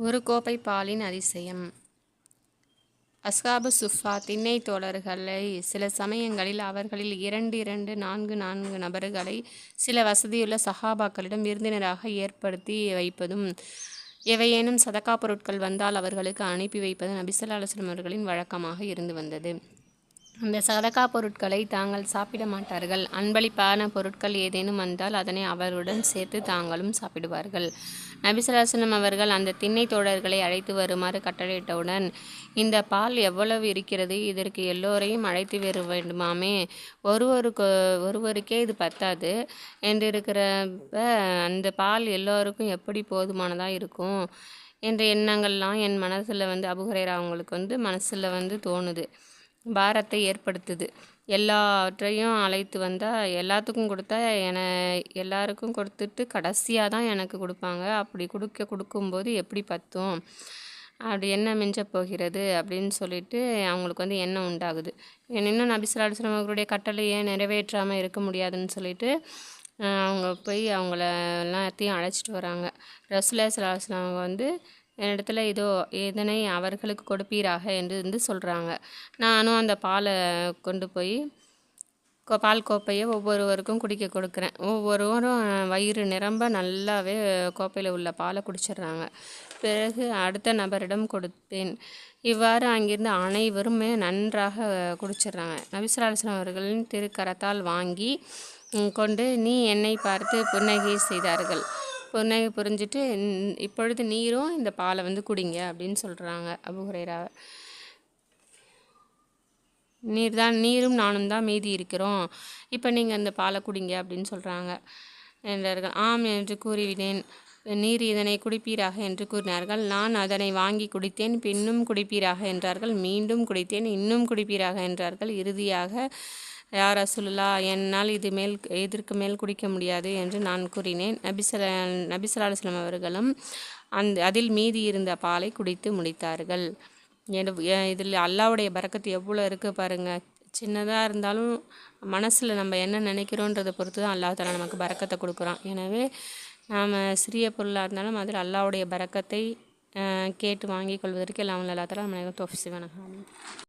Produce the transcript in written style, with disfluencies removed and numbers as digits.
ஒரு கோப்பை பாலின் அதிசயம். அஸ்ஹாபு சுஃபா திண்ணை தோழர்களை சில சமயங்களில் அவர்களில் 2 4 நபர்களை சில வசதியுள்ள சஹாபாக்களிடம் விருந்தினராக ஏற்படுத்தி வைப்பதும், எவையேனும் சதகா பொருட்கள் வந்தால் அவர்களுக்கு அனுப்பி வைப்பது நபி ஸல்லல்லாஹு அலைஹி வஸல்லம் அவர்களின் வழக்கமாக இருந்து வந்தது. அந்த சதகா பொருட்களை தாங்கள் சாப்பிட மாட்டார்கள். அன்பளிப்பான பொருட்கள் ஏதேனும் வந்தால் அதனை அவருடன் சேர்த்து தாங்களும் சாப்பிடுவார்கள். நபி ஸல்லல்லாஹு அலைஹி வஸல்லம் அவர்கள் அந்த திண்ணை தோழர்களை அழைத்து வருமாறு கட்டளையிட்டவுடன், இந்த பால் எவ்வளவு இருக்கிறது, இதற்கு எல்லோரையும் அழைத்து வர வேண்டுமாமே, ஒருவருக்கே இது பத்தாது என்றிருக்கிறப்ப அந்த பால் எல்லோருக்கும் எப்படி போதுமானதாக இருக்கும் என்ற எண்ணங்கள்லாம் என் மனசில் அபூ ஹுரைரா அவங்களுக்கு மனசில் தோணுது, பாரத்தை ஏற்படுத்துது. எல்லாற்றையும் அழைத்து வந்தால் எல்லாத்துக்கும் கொடுத்தா எல்லாருக்கும் கொடுத்துட்டு கடைசியாக தான் எனக்கு கொடுப்பாங்க. அப்படி கொடுக்கும்போது எப்படி பத்தும், அப்படி என்ன மிஞ்ச போகிறது அப்படின்னு சொல்லிட்டு அவங்களுக்கு எண்ணம் உண்டாகுது. இன்னும் நபி ஸல்லல்லாஹு அலைஹி வஸல்லம் அவர்களுடைய கட்டளையை நிறைவேற்றாமல் இருக்க முடியாதுன்னு சொல்லிட்டு அவங்க போய் அவங்கள எல்லாத்தையும் அழைச்சிட்டு வராங்க. ரசூலுல்லாஹி ஸல்லல்லாஹு அலைஹி வஸல்லம் அவங்க என்னிடத்துல இதனை அவர்களுக்கு கொடுப்பீராக என்று சொல்கிறாங்க. நானும் அந்த பாலை கொண்டு போய் பால் கோப்பையை ஒவ்வொருவருக்கும் குடிக்க கொடுக்குறேன். ஒவ்வொருவரும் வயிறு நிரம்ப நல்லாவே கோப்பையில் உள்ள பாலை குடிச்சிடுறாங்க. பிறகு அடுத்த நபரிடம் கொடுத்தேன். இவ்வாறு அங்கிருந்து அனைவருமே நன்றாக குடிச்சிடுறாங்க. நபி ஸல்லல்லாஹு அலைஹி வஸல்லம் அவர்களின் திருக்கரத்தால் வாங்கி கொண்டு என்னை பார்த்து புன்னகை செய்தார்கள். புன்னகை புரிஞ்சிட்டு, இப்பொழுது நீரும் இந்த பாலை குடிங்க அப்படின்னு சொல்கிறாங்க அபூ ஹுரைராவை. நீரும் நானும் தான் மீதி இருக்கிறோம், இப்போ நீங்கள் இந்த பாலை குடிங்க அப்படின்னு சொல்கிறாங்க என்றார்கள். ஆம் என்று கூறிவிட்டேன். நீர் இதனை குடிப்பீராக என்று கூறினார்கள். நான் அதனை வாங்கி குடித்தேன். பின்னும் குடிப்பீராக என்றார்கள். மீண்டும் குடித்தேன். இன்னும் குடிப்பீராக என்றார்கள். இறுதியாக, யா ரசூலுல்லாஹ், என்னால் இதற்கு மேல் குடிக்க முடியாது என்று நான் கூறினேன். நபி ஸல்லல்லாஹு அலைஹி வஸல்லம் அவர்களும் அதில் மீதி இருந்த பாலை குடித்து முடித்தார்கள். இதில் அல்லாஹ்வுடைய பரக்கத்து எவ்வளோ இருக்குது பாருங்கள். சின்னதாக இருந்தாலும் மனசில் நம்ம என்ன நினைக்கிறோன்றதை பொறுத்து தான் அல்லாஹ் தஆலா நமக்கு பரக்கத்தை கொடுக்குறான். எனவே நாம் சிறிய பொருளாக இருந்தாலும் அதில் அல்லாஹ்வுடைய பரக்கத்தை கேட்டு வாங்கி கொள்வதற்கு எல்லாம் அல்லாஹ் தஆலா நம்ம தௌஃபீக் செய்வானாக.